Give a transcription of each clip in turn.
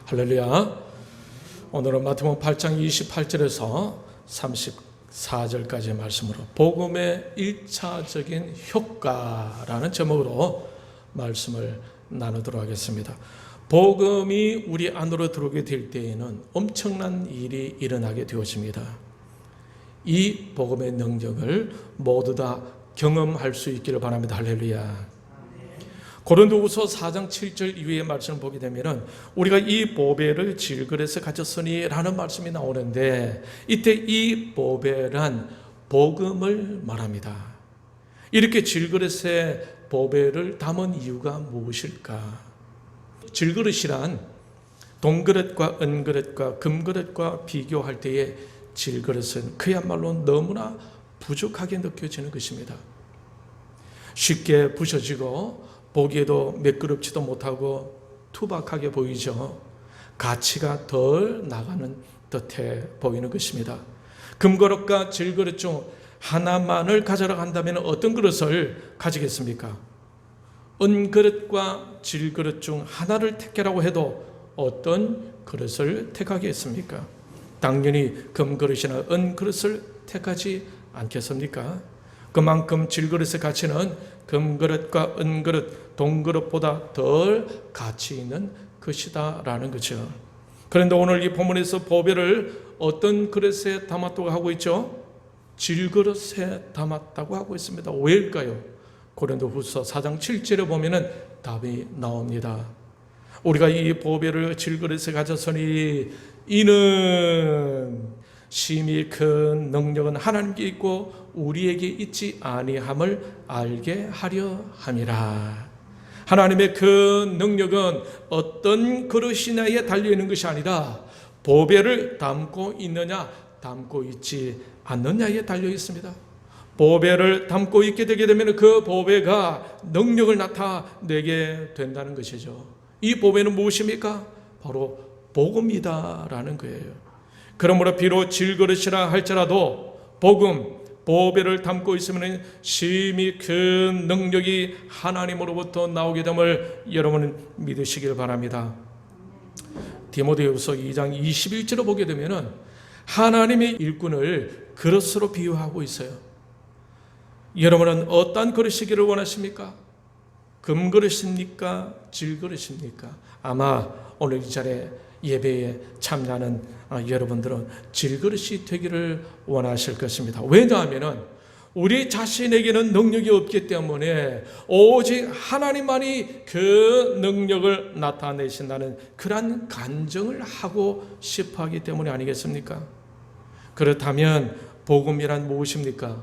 할렐루야. 오늘은 마태복음 8장 28절에서 34절까지의 말씀으로 복음의 1차적인 효과라는 제목으로 말씀을 나누도록 하겠습니다. 복음이 우리 안으로 들어오게 될 때에는 엄청난 일이 일어나게 되어집니다. 이 복음의 능력을 모두 다 경험할 수 있기를 바랍니다. 할렐루야. 고린도후서 4장 7절 이후의 말씀을 보게 되면은 우리가 이 보배를 질그릇에 가졌으니 라는 말씀이 나오는데, 이때 이 보배란 복음을 말합니다. 이렇게 질그릇에 보배를 담은 이유가 무엇일까? 질그릇이란 동그릇과 은그릇과 금그릇과 비교할 때에 질그릇은 그야말로 너무나 부족하게 느껴지는 것입니다. 쉽게 부셔지고 보기에도 매끄럽지도 못하고 투박하게 보이죠. 가치가 덜 나가는 듯해 보이는 것입니다. 금그릇과 질그릇 중 하나만을 가져라 한다면 어떤 그릇을 가지겠습니까? 은그릇과 질그릇 중 하나를 택하라고 해도 어떤 그릇을 택하겠습니까? 당연히 금그릇이나 은그릇을 택하지 않겠습니까? 그만큼 질그릇의 가치는 금그릇과 은그릇, 동그릇보다 덜 가치 있는 것이다라는 거죠. 그런데 오늘 이 본문에서 보배를 어떤 그릇에 담았다고 하고 있죠? 질그릇에 담았다고 하고 있습니다. 왜일까요? 고린도후서 4장 7절에 보면은 답이 나옵니다. 우리가 이 보배를 질그릇에 가졌으니 이는 심히 큰 능력은 하나님께 있고 우리에게 있지 아니함을 알게 하려 함이라. 하나님의 그 능력은 어떤 그릇이냐에 달려있는 것이 아니라 보배를 담고 있느냐 담고 있지 않느냐에 달려있습니다. 보배를 담고 있게 되게 되면 그 보배가 능력을 나타내게 된다는 것이죠. 이 보배는 무엇입니까? 바로 복음이다라는 거예요. 그러므로 비록 질그릇이라 할지라도 복음, 보배를 담고 있으면 심히 큰 능력이 하나님으로부터 나오게 됨을 여러분은 믿으시길 바랍니다. 디모데후서 2장 21절을 보게 되면 하나님의 일꾼을 그릇으로 비유하고 있어요. 여러분은 어떤 그릇이기를 원하십니까? 금그릇입니까? 질그릇입니까? 아마 오늘 이 자리에 예배에 참여하는 여러분들은 질그릇이 되기를 원하실 것입니다. 왜냐하면 우리 자신에게는 능력이 없기 때문에 오직 하나님만이 그 능력을 나타내신다는 그러한 간증을 하고 싶어 하기 때문에 아니겠습니까? 그렇다면 복음이란 무엇입니까?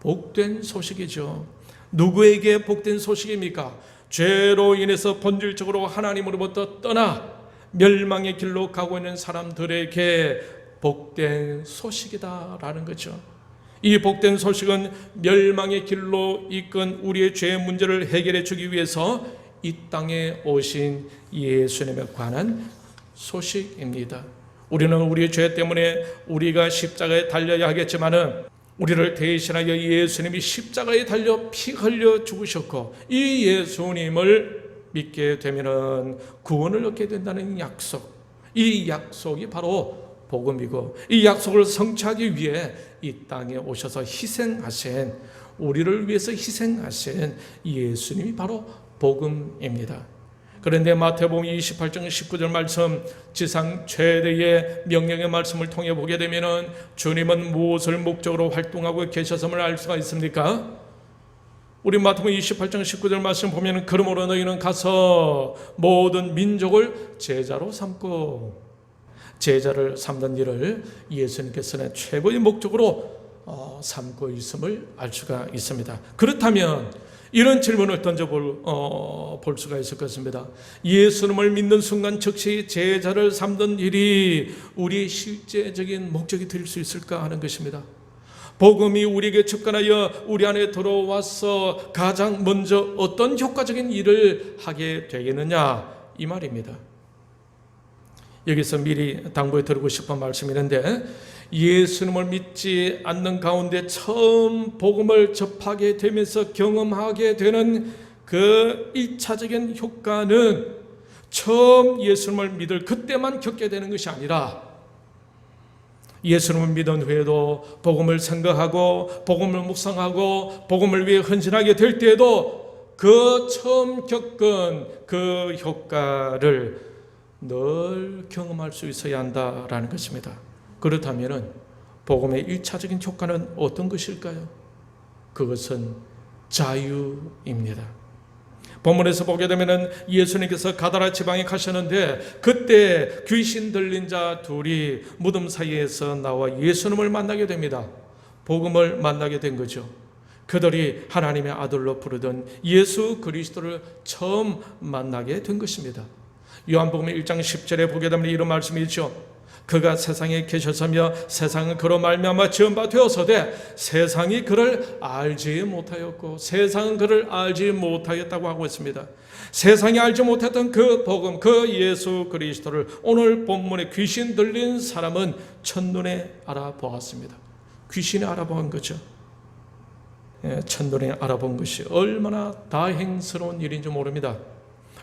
복된 소식이죠. 누구에게 복된 소식입니까? 죄로 인해서 본질적으로 하나님으로부터 떠나 멸망의 길로 가고 있는 사람들에게 복된 소식이다라는 거죠. 이 복된 소식은 멸망의 길로 이끈 우리의 죄의 문제를 해결해 주기 위해서 이 땅에 오신 예수님에 관한 소식입니다. 우리는 우리의 죄 때문에 우리가 십자가에 달려야 하겠지만은 우리를 대신하여 예수님이 십자가에 달려 피 흘려 죽으셨고 이 예수님을 믿게 되면은 구원을 얻게 된다는 약속, 이 약속이 바로 복음이고 이 약속을 성취하기 위해 이 땅에 오셔서 희생하신, 우리를 위해서 희생하신 예수님이 바로 복음입니다. 그런데 마태복음 28장 19절 말씀, 지상 최대의 명령의 말씀을 통해 보게 되면은 주님은 무엇을 목적으로 활동하고 계셨음을 알 수가 있습니까? 우리 마태복음 28장 19절 말씀 보면 그러므로 너희는 가서 모든 민족을 제자로 삼고, 제자를 삼는 일을 예수님께서는 최고의 목적으로 삼고 있음을 알 수가 있습니다. 그렇다면 이런 질문을 던져볼 수가 있을 것입니다. 예수님을 믿는 순간 즉시 제자를 삼는 일이 우리의 실제적인 목적이 될 수 있을까 하는 것입니다. 복음이 우리에게 접근하여 우리 안에 들어와서 가장 먼저 어떤 효과적인 일을 하게 되겠느냐, 이 말입니다. 여기서 미리 당부해 드리고 싶은 말씀이 있는데, 예수님을 믿지 않는 가운데 처음 복음을 접하게 되면서 경험하게 되는 그 1차적인 효과는 처음 예수님을 믿을 그때만 겪게 되는 것이 아니라 예수님을 믿은 후에도 복음을 생각하고 복음을 묵상하고 복음을 위해 헌신하게 될 때에도 그 처음 겪은 그 효과를 늘 경험할 수 있어야 한다라는 것입니다. 그렇다면 복음의 1차적인 효과는 어떤 것일까요? 그것은 자유입니다. 본문에서 보게 되면 예수님께서 가다라 지방에 가셨는데 그때 귀신 들린 자 둘이 무덤 사이에서 나와 예수님을 만나게 됩니다. 복음을 만나게 된 거죠. 그들이 하나님의 아들로 부르던 예수 그리스도를 처음 만나게 된 것입니다. 요한복음 1장 10절에 보게 되면 이런 말씀이 있죠. 그가 세상에 계셨으며 세상은 그로 말미암아 지은 바 되었으되 세상이 그를 알지 못하였고 세상은 그를 알지 못하였다고 하고 있습니다. 세상이 알지 못했던 그 복음, 그 예수 그리스도를 오늘 본문에 귀신 들린 사람은 첫눈에 알아보았습니다. 귀신이 알아본 거죠. 첫눈에 알아본 것이 얼마나 다행스러운 일인지 모릅니다.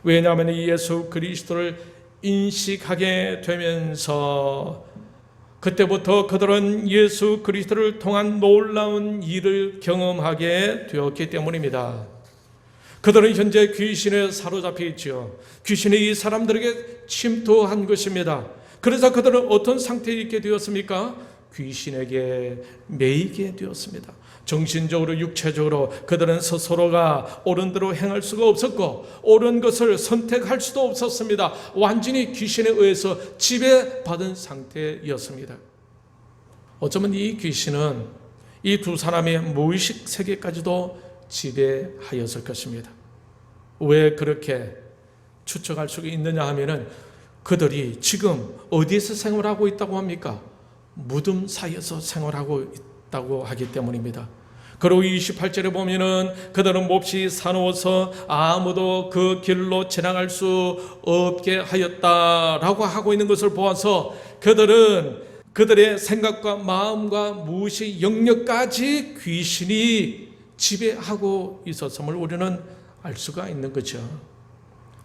왜냐하면 이 예수 그리스도를 인식하게 되면서 그때부터 그들은 예수 그리스도를 통한 놀라운 일을 경험하게 되었기 때문입니다. 그들은 현재 귀신에 사로잡혀 있죠. 귀신이 이 사람들에게 침투한 것입니다. 그래서 그들은 어떤 상태에 있게 되었습니까? 귀신에게 매이게 되었습니다. 정신적으로 육체적으로 그들은 스스로가 옳은 대로 행할 수가 없었고 옳은 것을 선택할 수도 없었습니다. 완전히 귀신에 의해서 지배받은 상태였습니다. 어쩌면 이 귀신은 이 두 사람의 무의식 세계까지도 지배하였을 것입니다. 왜 그렇게 추측할 수가 있느냐 하면은 그들이 지금 어디에서 생활하고 있다고 합니까? 무덤 사이에서 생활하고 있다고 하기 때문입니다. 그리고 28절에 보면은 그들은 몹시 사나워서 아무도 그 길로 지나갈 수 없게 하였다라고 하고 있는 것을 보아서 그들은 그들의 생각과 마음과 무의식 영역까지 귀신이 지배하고 있었음을 우리는 알 수가 있는 거죠.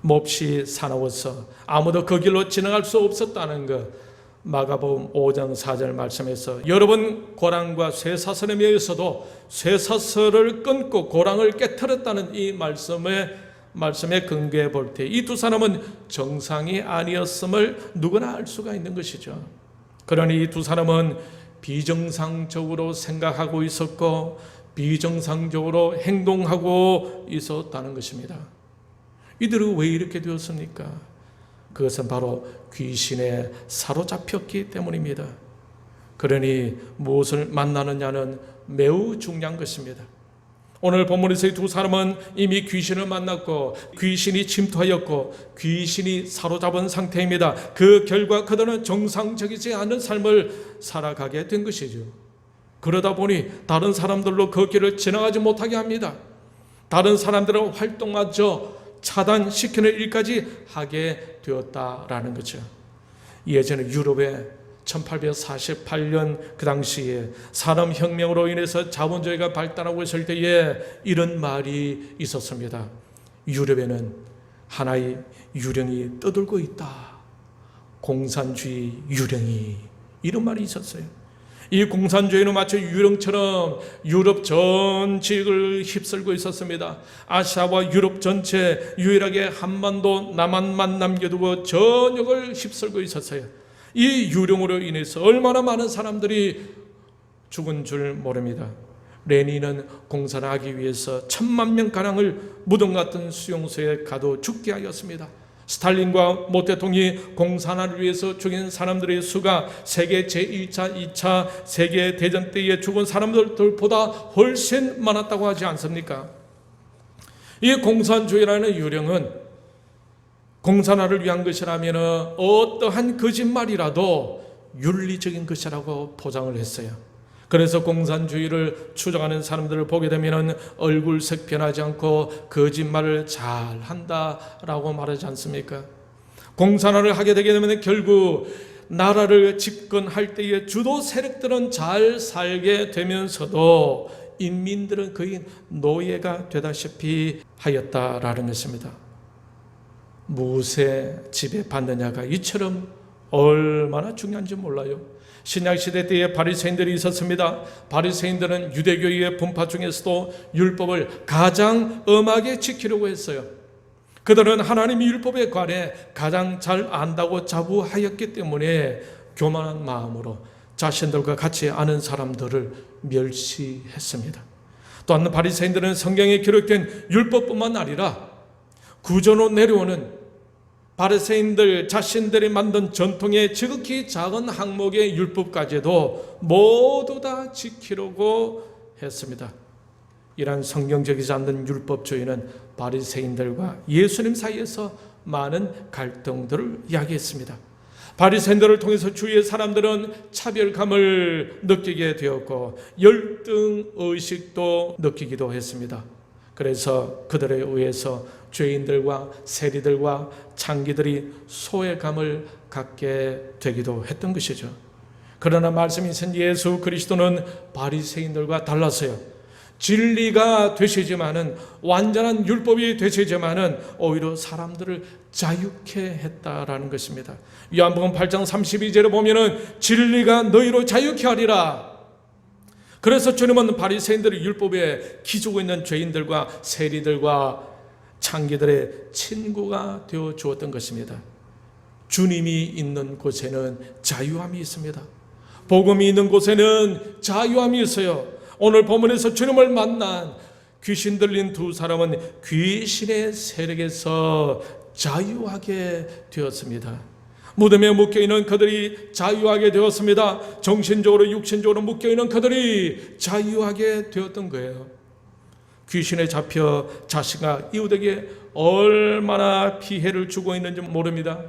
몹시 사나워서 아무도 그 길로 지나갈 수 없었다는 것. 마가복음 5장 4절 말씀에서 여러분 고랑과 쇠사슬에 매여서도 쇠사슬을 끊고 고랑을 깨트렸다는 이 말씀에 근거해 볼 때 이 두 사람은 정상이 아니었음을 누구나 알 수가 있는 것이죠. 그러니 이 두 사람은 비정상적으로 생각하고 있었고 비정상적으로 행동하고 있었다는 것입니다. 이들은 왜 이렇게 되었습니까? 그것은 바로 귀신에 사로잡혔기 때문입니다. 그러니 무엇을 만나느냐는 매우 중요한 것입니다. 오늘 본문에서 이 두 사람은 이미 귀신을 만났고 귀신이 침투하였고 귀신이 사로잡은 상태입니다. 그 결과 그들은 정상적이지 않은 삶을 살아가게 된 것이죠. 그러다 보니 다른 사람들로 그 길을 지나가지 못하게 합니다. 다른 사람들의 활동마저 차단시키는 일까지 하게 되었다라는 거죠. 예전에 유럽에 1848년 그 당시에 산업혁명으로 인해서 자본주의가 발달하고 있을 때에 이런 말이 있었습니다. 유럽에는 하나의 유령이 떠들고 있다. 공산주의 유령이, 이런 말이 있었어요. 이 공산주의는 마치 유령처럼 유럽 전 지역을 휩쓸고 있었습니다. 아시아와 유럽 전체, 유일하게 한반도 남한만 남겨두고 전역을 휩쓸고 있었어요. 이 유령으로 인해서 얼마나 많은 사람들이 죽은 줄 모릅니다. 레닌은 공산을 하기 위해서 10,000명 가량을 무덤 같은 수용소에 가둬 죽게 하였습니다. 스탈린과 모 대통령이 공산화를 위해서 죽인 사람들의 수가 세계 제1차, 2차 세계대전 때에 죽은 사람들보다 훨씬 많았다고 하지 않습니까? 이 공산주의라는 유령은 공산화를 위한 것이라면 어떠한 거짓말이라도 윤리적인 것이라고 포장을 했어요. 그래서 공산주의를 추종하는 사람들을 보게 되면 얼굴색 변하지 않고 거짓말을 잘 한다라고 말하지 않습니까? 공산화를 하게 되게 되면 결국 나라를 집권할 때의 주도 세력들은 잘 살게 되면서도 인민들은 거의 노예가 되다시피 하였다라는 것입니다. 무엇에 지배받느냐가 이처럼 얼마나 중요한지 몰라요. 신약시대 때에 바리새인들이 있었습니다. 바리새인들은 유대교의 분파 중에서도 율법을 가장 엄하게 지키려고 했어요. 그들은 하나님의 율법에 관해 가장 잘 안다고 자부하였기 때문에 교만한 마음으로 자신들과 같이 아는 사람들을 멸시했습니다. 또한 바리새인들은 성경에 기록된 율법뿐만 아니라 구전으로 내려오는 바리새인들 자신들이 만든 전통의 지극히 작은 항목의 율법까지도 모두 다 지키려고 했습니다. 이러한 성경적이지 않는 율법주의는 바리새인들과 예수님 사이에서 많은 갈등들을 야기했습니다. 바리새인들을 통해서 주위의 사람들은 차별감을 느끼게 되었고 열등의식도 느끼기도 했습니다. 그래서 그들에 의해서 죄인들과 세리들과 창기들이 소외감을 갖게 되기도 했던 것이죠. 그러나 말씀이신 예수 그리스도는 바리새인들과 달랐어요. 진리가 되시지만은, 완전한 율법이 되시지만은 오히려 사람들을 자유케 했다라는 것입니다. 요한복음 8장 32절에 보면은 진리가 너희로 자유케 하리라. 그래서 주님은 바리새인들의 율법에 기죽고 있는 죄인들과 세리들과 창기들의 친구가 되어 주었던 것입니다. 주님이 있는 곳에는 자유함이 있습니다. 복음이 있는 곳에는 자유함이 있어요. 오늘 본문에서 주님을 만난 귀신 들린 두 사람은 귀신의 세력에서 자유하게 되었습니다. 무덤에 묶여있는 그들이 자유하게 되었습니다. 정신적으로 육신적으로 묶여있는 그들이 자유하게 되었던 거예요. 귀신에 잡혀 자신과 이웃에게 얼마나 피해를 주고 있는지 모릅니다.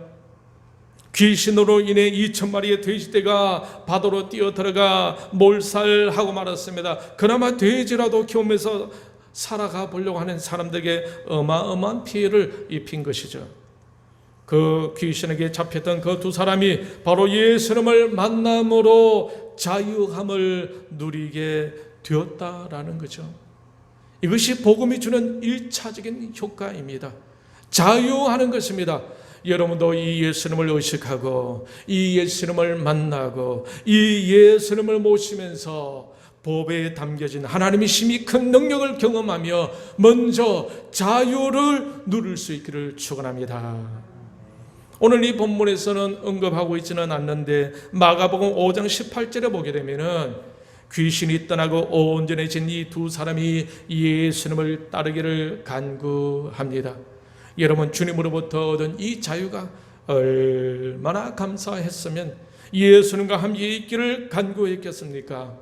귀신으로 인해 2,000마리의 돼지떼가 바다로 뛰어들어가 몰살하고 말았습니다. 그나마 돼지라도 키우면서 살아가 보려고 하는 사람들에게 어마어마한 피해를 입힌 것이죠. 그 귀신에게 잡혔던 그 두 사람이 바로 예수님을 만남으로 자유함을 누리게 되었다라는 거죠. 이것이 복음이 주는 1차적인 효과입니다. 자유하는 것입니다. 여러분도 이 예수님을 의식하고 이 예수님을 만나고 이 예수님을 모시면서 법에 담겨진 하나님의 힘이 큰 능력을 경험하며 먼저 자유를 누릴 수 있기를 축원합니다. 오늘 이 본문에서는 언급하고 있지는 않는데 마가복음 5장 18절에 보게 되면은 귀신이 떠나고 온전해진 이 두 사람이 예수님을 따르기를 간구합니다. 여러분, 주님으로부터 얻은 이 자유가 얼마나 감사했으면 예수님과 함께 있기를 간구했겠습니까?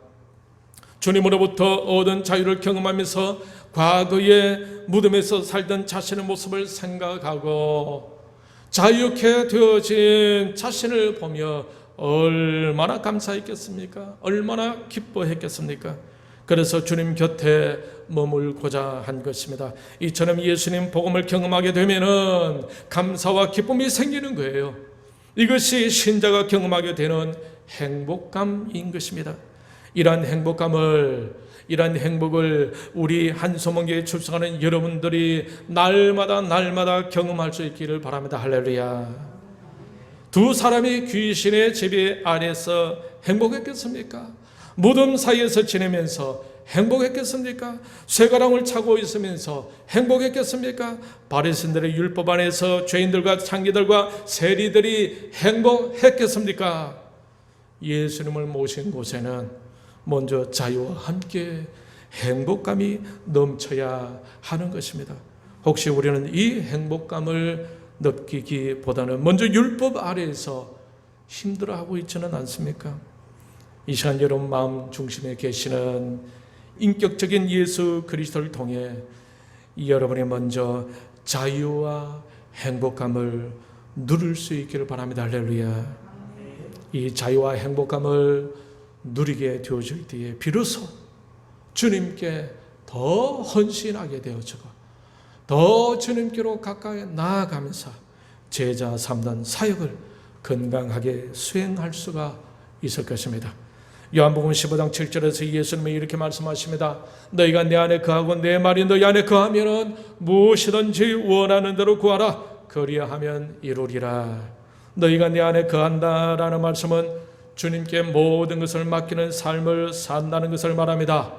주님으로부터 얻은 자유를 경험하면서 과거의 무덤에서 살던 자신의 모습을 생각하고 자유케 되어진 자신을 보며 얼마나 감사했겠습니까? 얼마나 기뻐했겠습니까? 그래서 주님 곁에 머물고자 한 것입니다. 이처럼 예수님 복음을 경험하게 되면은 감사와 기쁨이 생기는 거예요. 이것이 신자가 경험하게 되는 행복감인 것입니다. 이러한 행복을 우리 한소문교에 출석하는 여러분들이 날마다 경험할 수 있기를 바랍니다. 할렐루야. 두 사람이 귀신의 지배 아래서 행복했겠습니까? 무덤 사이에서 지내면서 행복했겠습니까? 쇠가랑을 차고 있으면서 행복했겠습니까? 바리새인들의 율법 안에서 죄인들과 창기들과 세리들이 행복했겠습니까? 예수님을 모신 곳에는 먼저 자유와 함께 행복감이 넘쳐야 하는 것입니다. 혹시 우리는 이 행복감을 느끼기보다는 먼저 율법 아래에서 힘들어하고 있지는 않습니까? 이 시간 여러분 마음 중심에 계시는 인격적인 예수 그리스도를 통해 여러분이 먼저 자유와 행복감을 누릴 수 있기를 바랍니다. 할렐루야. 이 자유와 행복감을 누리게 되어질 때에 비로소 주님께 더 헌신하게 되어지고 더 주님께로 가까이 나아가면서 제자 3단 사역을 건강하게 수행할 수가 있을 것입니다. 요한복음 15장 7절에서 예수님이 이렇게 말씀하십니다. 너희가 내 안에 거하고 내 말이 너희 안에 거하면 무엇이든지 원하는 대로 구하라. 그리하면 이루리라. 너희가 내 안에 거한다라는 말씀은 주님께 모든 것을 맡기는 삶을 산다는 것을 말합니다.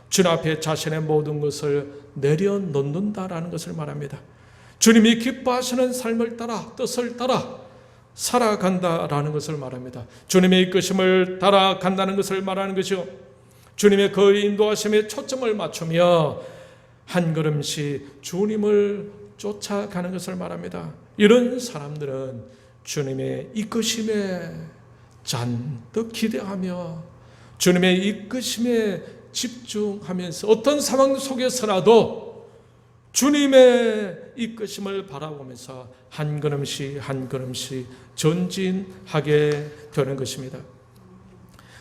주님 앞에 자신의 모든 것을 내려놓는다라는 것을 말합니다. 주님이 기뻐하시는 삶을 따라, 뜻을 따라 살아간다라는 것을 말합니다. 주님의 이끄심을 따라간다는 것을 말하는 것이요, 주님의 그 인도하심에 초점을 맞추며 한 걸음씩 주님을 쫓아가는 것을 말합니다. 이런 사람들은 주님의 이끄심에 잔뜩 기대하며 주님의 이끄심에 집중하면서 어떤 상황 속에서라도 주님의 이끄심을 바라보면서 한 걸음씩 한 걸음씩 전진하게 되는 것입니다.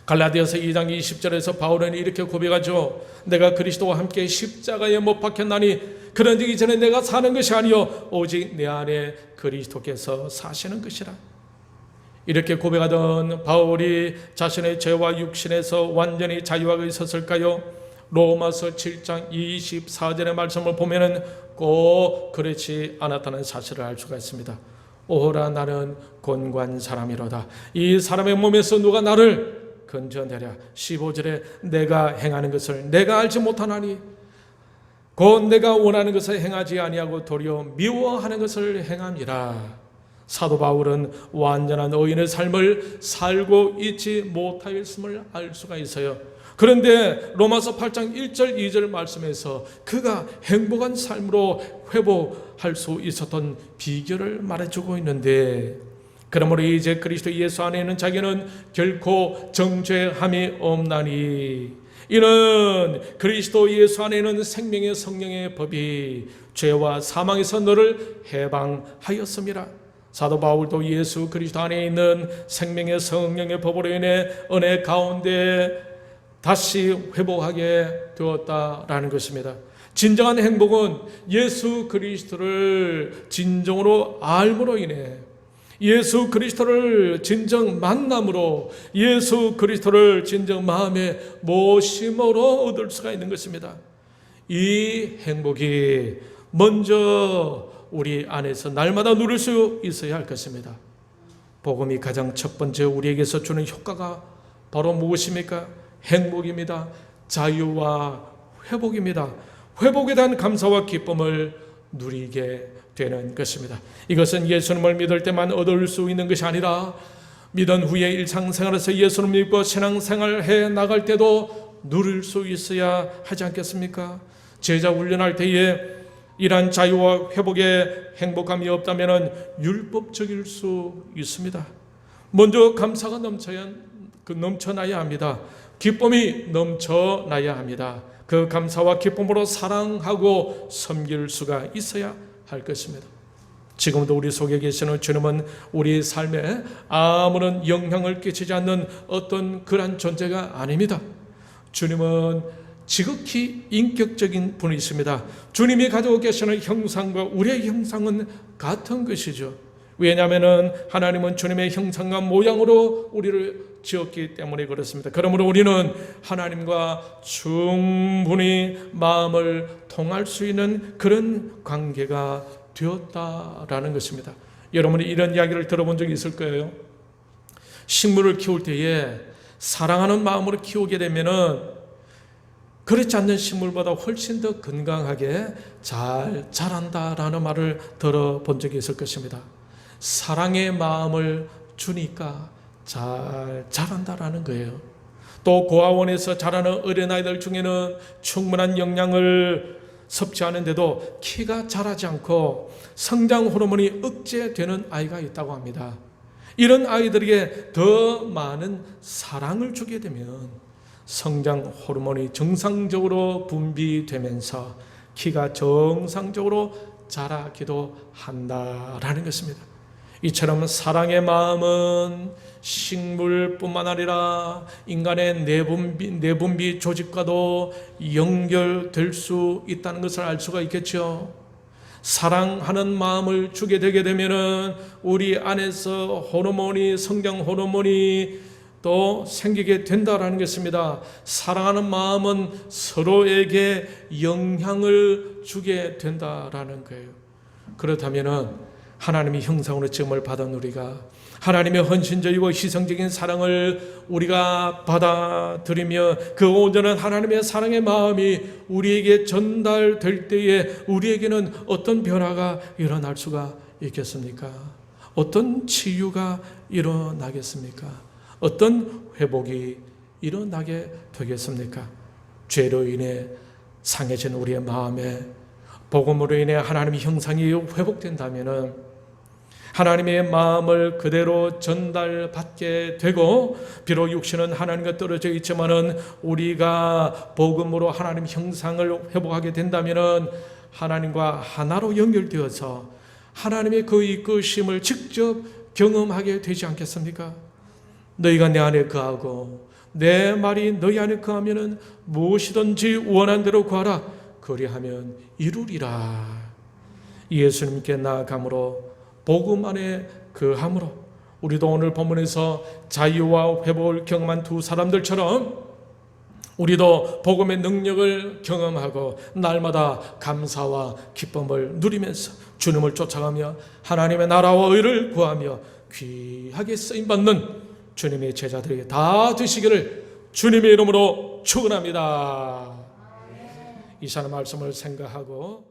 갈라디아서 2장 20절에서 바울은 이렇게 고백하죠. 내가 그리스도와 함께 십자가에 못 박혔나니 그런즉 이제는 내가 사는 것이 아니요 오직 내 안에 그리스도께서 사시는 것이라. 이렇게 고백하던 바울이 자신의 죄와 육신에서 완전히 자유하게 있었을까요? 로마서 7장 24절의 말씀을 보면은 꼭 그렇지 않았다는 사실을 알 수가 있습니다. 오호라 나는 곤고한 사람이로다. 이 사람의 몸에서 누가 나를 건져내랴. 15절에 내가 행하는 것을 내가 알지 못하나니 곧 내가 원하는 것을 행하지 아니하고 도리어 미워하는 것을 행함이라. 사도 바울은 완전한 의인의 삶을 살고 있지 못하였음을 알 수가 있어요. 그런데 로마서 8장 1절 2절 말씀에서 그가 행복한 삶으로 회복할 수 있었던 비결을 말해주고 있는데, 그러므로 이제 그리스도 예수 안에 있는 자기는 결코 정죄함이 없나니 이는 그리스도 예수 안에 있는 생명의 성령의 법이 죄와 사망에서 너를 해방하였음이라. 사도 바울도 예수 그리스도 안에 있는 생명의 성령의 법으로 인해 은혜 가운데 다시 회복하게 되었다라는 것입니다. 진정한 행복은 예수 그리스도를 진정으로 알므로 인해, 예수 그리스도를 진정 만남으로, 예수 그리스도를 진정 마음에 모심으로 얻을 수가 있는 것입니다. 이 행복이 먼저 우리 안에서 날마다 누릴 수 있어야 할 것입니다. 복음이 가장 첫 번째 우리에게서 주는 효과가 바로 무엇입니까? 행복입니다. 자유와 회복입니다. 회복에 대한 감사와 기쁨을 누리게 되는 것입니다. 이것은 예수님을 믿을 때만 얻을 수 있는 것이 아니라 믿은 후에 일상생활에서 예수를 믿고 신앙생활을 해 나갈 때도 누릴 수 있어야 하지 않겠습니까? 제자 훈련할 때에 이러한 자유와 회복에 행복감이 없다면 율법적일 수 있습니다. 먼저 감사가 넘쳐나야 합니다. 기쁨이 넘쳐나야 합니다. 그 감사와 기쁨으로 사랑하고 섬길 수가 있어야 할 것입니다. 지금도 우리 속에 계시는 주님은 우리 삶에 아무런 영향을 끼치지 않는 어떤 그런 존재가 아닙니다. 주님은 지극히 인격적인 분이십니다. 주님이 가지고 계시는 형상과 우리의 형상은 같은 것이죠. 왜냐하면 하나님은 주님의 형상과 모양으로 우리를 지었기 때문에 그렇습니다. 그러므로 우리는 하나님과 충분히 마음을 통할 수 있는 그런 관계가 되었다라는 것입니다. 여러분이 이런 이야기를 들어본 적이 있을 거예요. 식물을 키울 때에 사랑하는 마음으로 키우게 되면은 그렇지 않는 식물보다 훨씬 더 건강하게 잘 자란다라는 말을 들어본 적이 있을 것입니다. 사랑의 마음을 주니까 잘 자란다라는 거예요. 또 고아원에서 자라는 어린아이들 중에는 충분한 영양을 섭취하는데도 키가 자라지 않고 성장 호르몬이 억제되는 아이가 있다고 합니다. 이런 아이들에게 더 많은 사랑을 주게 되면 성장 호르몬이 정상적으로 분비되면서 키가 정상적으로 자라기도 한다라는 것입니다. 이처럼 사랑의 마음은 식물뿐만 아니라 인간의 내분비 조직과도 연결될 수 있다는 것을 알 수가 있겠죠. 사랑하는 마음을 주게 되게 되면은 우리 안에서 호르몬이, 성장 호르몬이 또 생기게 된다라는 것입니다. 사랑하는 마음은 서로에게 영향을 주게 된다라는 거예요. 그렇다면은 하나님의 형상으로 지음을 받은 우리가 하나님의 헌신적이고 희생적인 사랑을 우리가 받아들이며 그 온전한 하나님의 사랑의 마음이 우리에게 전달될 때에 우리에게는 어떤 변화가 일어날 수가 있겠습니까? 어떤 치유가 일어나겠습니까? 어떤 회복이 일어나게 되겠습니까? 죄로 인해 상해진 우리의 마음에 복음으로 인해 하나님의 형상이 회복된다면 하나님의 마음을 그대로 전달받게 되고, 비록 육신은 하나님과 떨어져 있지만은 우리가 복음으로 하나님 형상을 회복하게 된다면은 하나님과 하나로 연결되어서 하나님의 그 이끄심을 직접 경험하게 되지 않겠습니까? 너희가 내 안에 거하고 내 말이 너희 안에 거하면은 무엇이든지 원한 대로 구하라. 그리하면 이루리라. 예수님께 나아감으로 복음 안에 거함으로 우리도 오늘 본문에서 자유와 회복을 경험한 두 사람들처럼 우리도 복음의 능력을 경험하고 날마다 감사와 기쁨을 누리면서 주님을 쫓아가며 하나님의 나라와 의를 구하며 귀하게 쓰임받는 주님의 제자들이 다 되시기를 주님의 이름으로 축원합니다. 이 시간 말씀을 생각하고